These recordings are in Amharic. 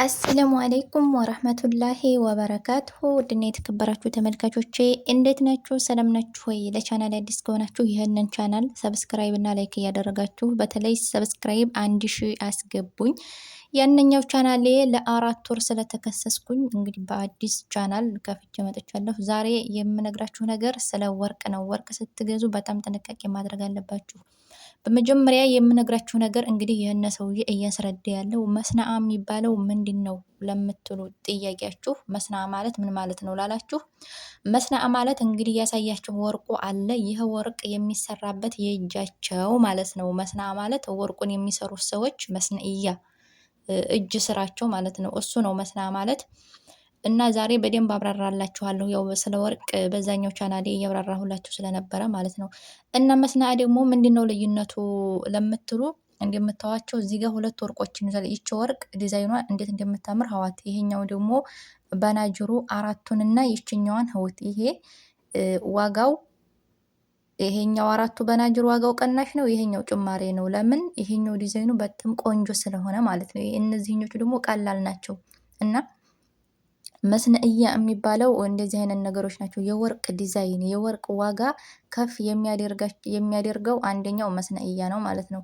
አሰላሙ አለይኩም ወረህመቱላሂ ወበረካቱሁ ውድና የተከበራችሁ ተመልካቾቼ እንዴት ናችሁ? ሰላም ናችሁ ወይ? ለቻናል አዲስ ከሆናችሁ ይህንን ቻናል ሰብስክራይብ እና ላይክ እያደረጋችሁ በተለይ ሰብስክራይብ 1000 አስገቡኝ። ያንኛው ቻናሌ ለ4 ወር ስለተከሰስኩኝ እንግዲህ በአዲስ ቻናል ከፍቼ መጥቻለሁ። ዛሬ የምነግራችሁ ነገር ስለ ወርቅ ነው። ወርቅ ስትገዙ በጣም ጥንቃቄ ማድረግ አለባችሁ። በመጀመሪያ የምነግራችሁ ነገር እንግዲህ ይህን ሰውዬ እያስረዳ ያለው መስናአ የሚባለው ምንድን ነው ለምትሉ ጥያቄያችሁ፣ መስናአ ማለት ምን ማለት ነው ላላችሁ፣ መስናአ ማለት እንግዲህ ያሳያችሁ ወርቁ አለ። ይህ ወርቅ የሚሰራበት የእጃቸው ማለት ነው። መስናአ ማለት ወርቁን የሚሰሩት ሰዎች መስንእያ እጅ ስራቸው ማለት ነው። እሱ ነው መስናአ ማለት። እና ዛሬ በደንብ አብራራላችኋለሁ። ያው ስለ ወርቅ በዛኛው ቻናሌ እያብራራሁላችሁ ስለነበረ ማለት ነው። እና መስናአ ደግሞ ምንድነው ልዩነቱ ለምትሉ እንደምታዋቸው እዚህ ጋር ሁለት ወርቆችን ይዛል። ይቺ ወርቅ ዲዛይኗ እንዴት እንደምታምር ሀዋት። ይሄኛው ደግሞ በናጅሩ አራቱንና ይችኛዋን ህውት። ይሄ ዋጋው ይሄኛው አራቱ በናጅሩ ዋጋው ቀናሽ ነው። ይሄኛው ጭማሬ ነው። ለምን? ይሄኛው ዲዛይኑ በጣም ቆንጆ ስለሆነ ማለት ነው። እነዚህኞቹ ደግሞ ቀላል ናቸው እና መስነእያ የሚባለው እንደዚህ አይነት ነገሮች ናቸው። የወርቅ ዲዛይን የወርቅ ዋጋ ከፍ የሚያደርገው አንደኛው መስነእያ ነው ማለት ነው።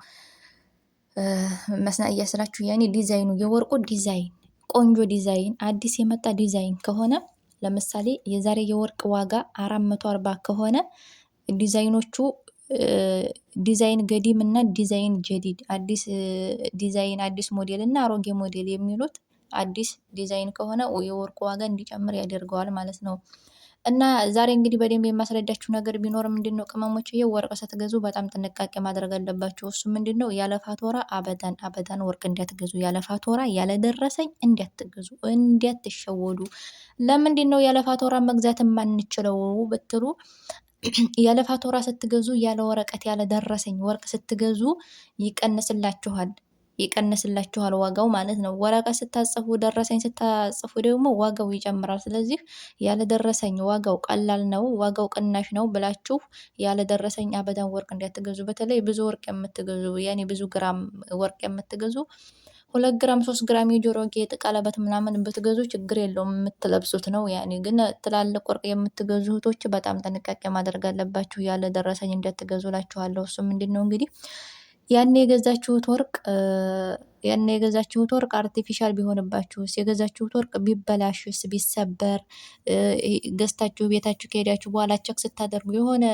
መስነእያ ስላችሁ ያኔ ዲዛይኑ የወርቁ ዲዛይን ቆንጆ ዲዛይን አዲስ የመጣ ዲዛይን ከሆነ ለምሳሌ የዛሬ የወርቅ ዋጋ 440 ከሆነ ዲዛይኖቹ ዲዛይን ገዲም እና ዲዛይን ጀዲድ አዲስ ዲዛይን አዲስ ሞዴል እና አሮጌ ሞዴል የሚሉት አዲስ ዲዛይን ከሆነ የወርቁ ዋጋ እንዲጨምር ያደርገዋል ማለት ነው። እና ዛሬ እንግዲህ በደንብ የማስረዳችሁ ነገር ቢኖር ምንድነው ቅመሞች፣ ወርቅ ስትገዙ በጣም ጥንቃቄ ማድረግ አለባችሁ። እሱ ምንድነው ያለ ፋቶራ አበዳን ወርቅ እንዲያትገዙ፣ ያለ ፋቶራ ያለ ደረሰኝ እንዲያትገዙ፣ እንዲያትሸወዱ። ለምንድነው ያለ ፋቶራ መግዛት የማንችለው ብትሉ፣ ያለ ፋቶራ ስትገዙ ያለ ወረቀት ያለ ደረሰኝ ወርቅ ስትገዙ ይቀንስላችኋል ዋጋው ማለት ነው። ወረቀት ስታጽፉ ደረሰኝ ስታጽፉ ደግሞ ዋጋው ይጨምራል። ስለዚህ ያለ ደረሰኝ ዋጋው ቀላል ነው፣ ዋጋው ቅናሽ ነው ብላችሁ ያለ ደረሰኝ አበዳን ወርቅ እንዲያትገዙ። በተለይ ብዙ ወርቅ የምትገዙ ያኔ ብዙ ግራም ወርቅ የምትገዙ 2 ግራም 3 ግራም የጆሮ ጌጥ ቀለበት ምናምን ብትገዙ ችግር የለውም የምትለብሱት ነው። ያኔ ግን ትላልቅ ወርቅ የምትገዙ እህቶች በጣም ጥንቃቄ ማድረግ አለባችሁ። ያለ ደረሰኝ እንዲያትገዙ እላችኋለሁ። እሱ ምንድነው እንግዲህ ያኔ የገዛችሁት ወርቅ አርቲፊሻል ቢሆንባችሁስ? የገዛችሁት ወርቅ ቢበላሽስ? ቢሰበር? ገዝታችሁ ቤታችሁ ከሄዳችሁ በኋላ ቸክ ስታደርጉ የሆነ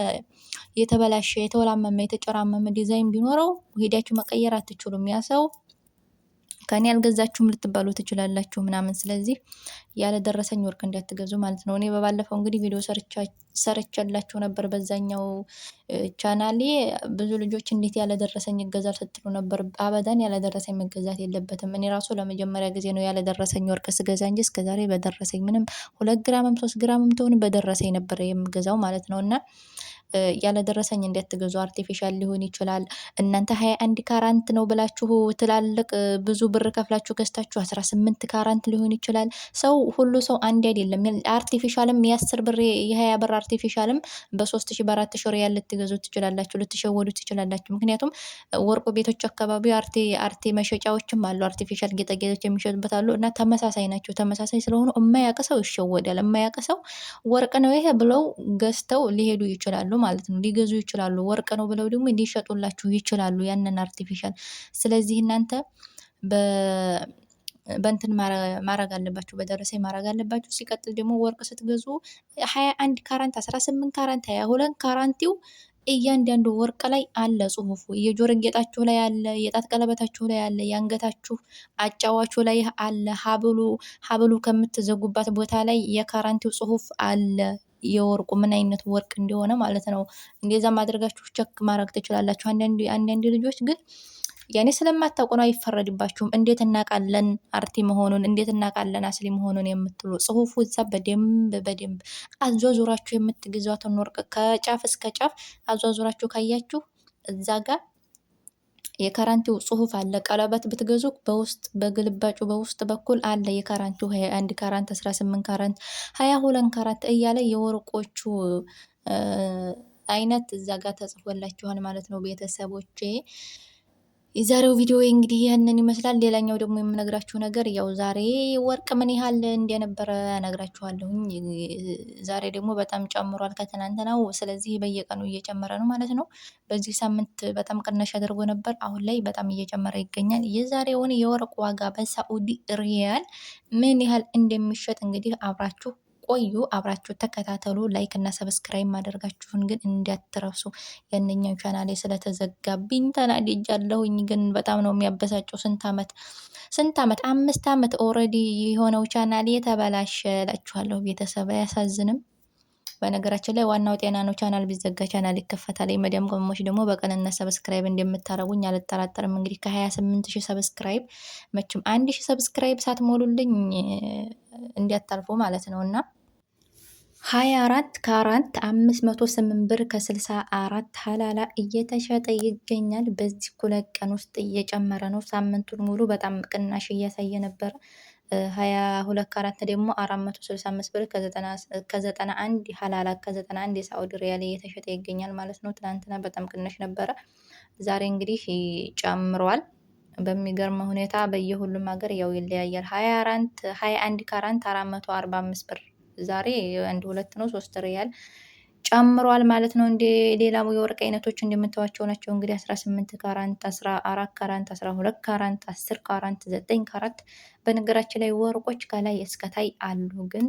የተበላሸ የተወላመመ የተጨራመመ ዲዛይን ቢኖረው ሄዳችሁ መቀየር አትችሉም። ያ ሰው ከኔ አልገዛችሁም ልትባሉ ትችላላችሁ ምናምን። ስለዚህ ያለ ደረሰኝ ወርቅ እንዲያትገዙ ማለት ነው። እኔ በባለፈው እንግዲህ ቪዲዮ ሰርቻላችሁ ነበር በዛኛው ቻናሌ። ብዙ ልጆች እንዴት ያለ ደረሰኝ ይገዛል ስትሉ ነበር። አበዳን ያለ ደረሰኝ መገዛት የለበትም። እኔ ራሱ ለመጀመሪያ ጊዜ ነው ያለ ደረሰኝ ወርቅ ስገዛ እንጂ እስከዛሬ በደረሰኝ ምንም 2 ግራምም 3 ግራምም ትሆን በደረሰኝ ነበር የምገዛው ማለት ነው። እና ያለደረሰኝ እንዲያትገዙ። አርቲፊሻል ሊሆን ይችላል። እናንተ 21 ካራንት ነው ብላችሁ ትላልቅ ብዙ ብር ከፍላችሁ ገዝታችሁ 18 ካራንት ሊሆን ይችላል። ሁሉ ሰው አንድ አይደለም። አርቲፊሻልም የ10 ብር የ20 ብር አርቲፊሻልም በ3000 በ4000 ሪያል ልትገዙ ትችላላችሁ፣ ልትሸወዱ ትችላላችሁ። ምክንያቱም ወርቁ ቤቶች አካባቢ አርቴ መሸጫዎችም አሉ፣ አርቲፊሻል ጌጣጌጦች የሚሸጡበት አሉ። እና ተመሳሳይ ናቸው። ተመሳሳይ ስለሆኑ የማያውቅ ሰው ይሸወዳል። የማያውቅ ሰው ወርቅ ነው ይሄ ብለው ገዝተው ሊሄዱ ይችላሉ ማለት ነው። ሊገዙ ይችላሉ። ወርቅ ነው ብለው ደግሞ ሊሸጡላችሁ ይችላሉ ያንን አርቲፊሻል። ስለዚህ እናንተ በእንትን ማረግ አለባችሁ፣ በደረሰኝ ማረግ አለባችሁ። ሲቀጥል ደግሞ ወርቅ ስትገዙ 21 ካራንት 18 ካራንት 22 ካራንቲው እያንዳንዱ ወርቅ ላይ አለ ጽሁፉ። የጆሮ ጌጣችሁ ላይ አለ፣ የጣት ቀለበታችሁ ላይ አለ፣ የአንገታችሁ አጫዋችሁ ላይ አለ፣ ሀብሉ ከምትዘጉባት ቦታ ላይ የካራንቲው ጽሁፍ አለ። የወርቁ ምን አይነት ወርቅ እንደሆነ ማለት ነው። እንደዛ ማድረጋችሁ ቸክ ማድረግ ትችላላችሁ። አንዳንድ ልጆች ግን ያኔ ስለማታውቁ ነው፣ አይፈረድባችሁም። እንዴት እናውቃለን አርቲ መሆኑን፣ እንዴት እናውቃለን አስሊ መሆኑን የምትሉ ጽሁፉ እዛ በደንብ አዟዙራችሁ የምትገዟትን ወርቅ ከጫፍ እስከ ጫፍ አዟዙራችሁ ካያችሁ እዛ ጋር የካራንቲው ጽሁፍ አለ። ቀለበት ብትገዙ በውስጥ በግልባጩ በውስጥ በኩል አለ የካራንቲው 21 ካራንት 18 ካራንት 22 ካራንት እያለ የወርቆቹ አይነት እዛ ጋር ተጽፎላችኋል ማለት ነው ቤተሰቦቼ። የዛሬው ቪዲዮ እንግዲህ ይህንን ይመስላል። ሌላኛው ደግሞ የምነግራችሁ ነገር ያው ዛሬ ወርቅ ምን ያህል እንደነበረ እነግራችኋለሁኝ። ዛሬ ደግሞ በጣም ጨምሯል ከትናንትናው። ስለዚህ በየቀኑ እየጨመረ ነው ማለት ነው። በዚህ ሳምንት በጣም ቅናሽ አድርጎ ነበር። አሁን ላይ በጣም እየጨመረ ይገኛል። የዛሬውን የወርቅ ዋጋ በሳኡዲ ሪያል ምን ያህል እንደሚሸጥ እንግዲህ አብራችሁ ቆዩ፣ አብራችሁ ተከታተሉ። ላይክ እና ሰብስክራይብ ማድረጋችሁን ግን እንዳትረሱ። ያንኛው ቻናሌ ስለተዘጋብኝ ተናድጃለሁኝ። ግን በጣም ነው የሚያበሳጨው። ስንት አመት 5 አመት ኦልሬዲ የሆነው ቻናሌ ተበላሸ እላችኋለሁ። ቤተሰብ አያሳዝንም? በነገራችን ላይ ዋናው ጤና ነው። ቻናል ቢዘጋ ቻናል ይከፈታል። የመዲያም ቅመሞች ደግሞ በቅንነት ሰብስክራይብ እንደምታደርጉኝ አልጠራጠርም። እንግዲህ ከ28,000 ሰብስክራይብ መቼም 1,000 ሰብስክራይብ ሳትሞሉልኝ እንዲያታልፉ ማለት ነው። እና 24 ካራት 508 ብር ከ64 ሀላላ እየተሸጠ ይገኛል። በዚህ 2 ቀን ውስጥ እየጨመረ ነው። ሳምንቱን ሙሉ በጣም ቅናሽ እያሳየ ነበር። 22 ካራት ደግሞ 465 ብር ከ91 ሀላላ ከ91 የሳዑዲ ሪያል እየተሸጠ ይገኛል ማለት ነው። ትናንትና በጣም ቅናሽ ነበረ። ዛሬ እንግዲህ ጨምሯል። በሚገርም ሁኔታ በየሁሉም ሀገር ያው ይለያያል። 21 ካራንት 445 ብር ዛሬ 1 2 ነው 3 ሪያል ጨምሯል ማለት ነው። እንደ ሌላው የወርቅ አይነቶች እንደምታዋቸው ናቸው። እንግዲህ 18 ካራንት፣ 14 ካራንት፣ 12 ካራንት፣ 10 ካራንት፣ 9 ካራንት። በነገራችን ላይ ወርቆች ከላይ እስከታይ አሉ። ግን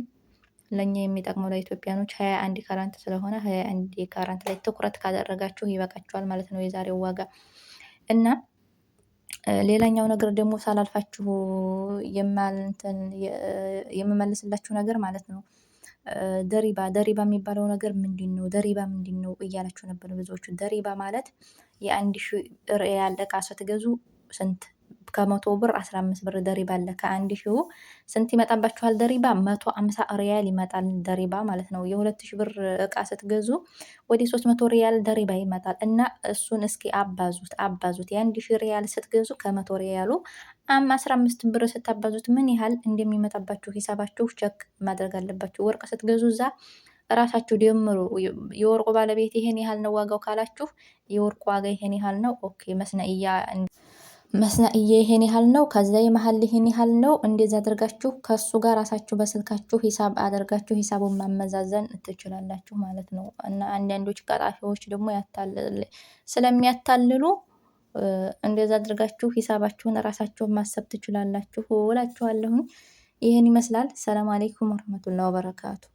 ለኛ የሚጠቅመው ለኢትዮጵያኖች 21 ካራንት ስለሆነ 21 ካራንት ላይ ትኩረት ካደረጋችሁ ይበቃችኋል ማለት ነው የዛሬው ዋጋ እና ሌላኛው ነገር ደግሞ ሳላልፋችሁ የምመልስላችሁ ነገር ማለት ነው። ደሪባ የሚባለው ነገር ምንድን ነው? ደሪባ ምንድን ነው እያላችሁ ነበር ብዙዎቹ። ደሪባ ማለት የ1,000 ሪያል እቃ ስትገዙ ስንት ከ100 ብር 15 ብር ደሪባ አለ። ከ1,000 ስንት ይመጣባችኋል? ደሪባ 150 ሪያል ይመጣል ደሪባ ማለት ነው። የ2,000 ብር እቃ ስትገዙ ወደ 300 ሪያል ደሪባ ይመጣል። እና እሱን እስኪ አባዙት የ1,000 ሪያል ስትገዙ ከ100 ሪያሉ 15 ብር ስታባዙት ምን ያህል እንደሚመጣባችሁ ሂሳባችሁ ቸክ ማድረግ አለባችሁ። ወርቅ ስትገዙ እዛ ራሳችሁ ደምሩ። የወርቁ ባለቤት ይሄን ያህል ነው ዋጋው ካላችሁ የወርቁ ዋጋ ይሄን ያህል ነው። ኦኬ መስነእዬ ይሄን ያህል ነው። ከዛ የመሀል ይሄን ያህል ነው። እንደዚህ አድርጋችሁ ከሱ ጋር ራሳችሁ በስልካችሁ ሂሳብ አድርጋችሁ ሂሳቡን ማመዛዘን ትችላላችሁ ማለት ነው። እና አንዳንዶች ቀጣፊዎች ደግሞ ስለሚያታልሉ እንደዛ አድርጋችሁ ሂሳባችሁን ራሳችሁን ማሰብ ትችላላችሁ እላችኋለሁኝ። ይህን ይመስላል። ሰላም አለይኩም ወረህመቱላሂ ወበረካቱ።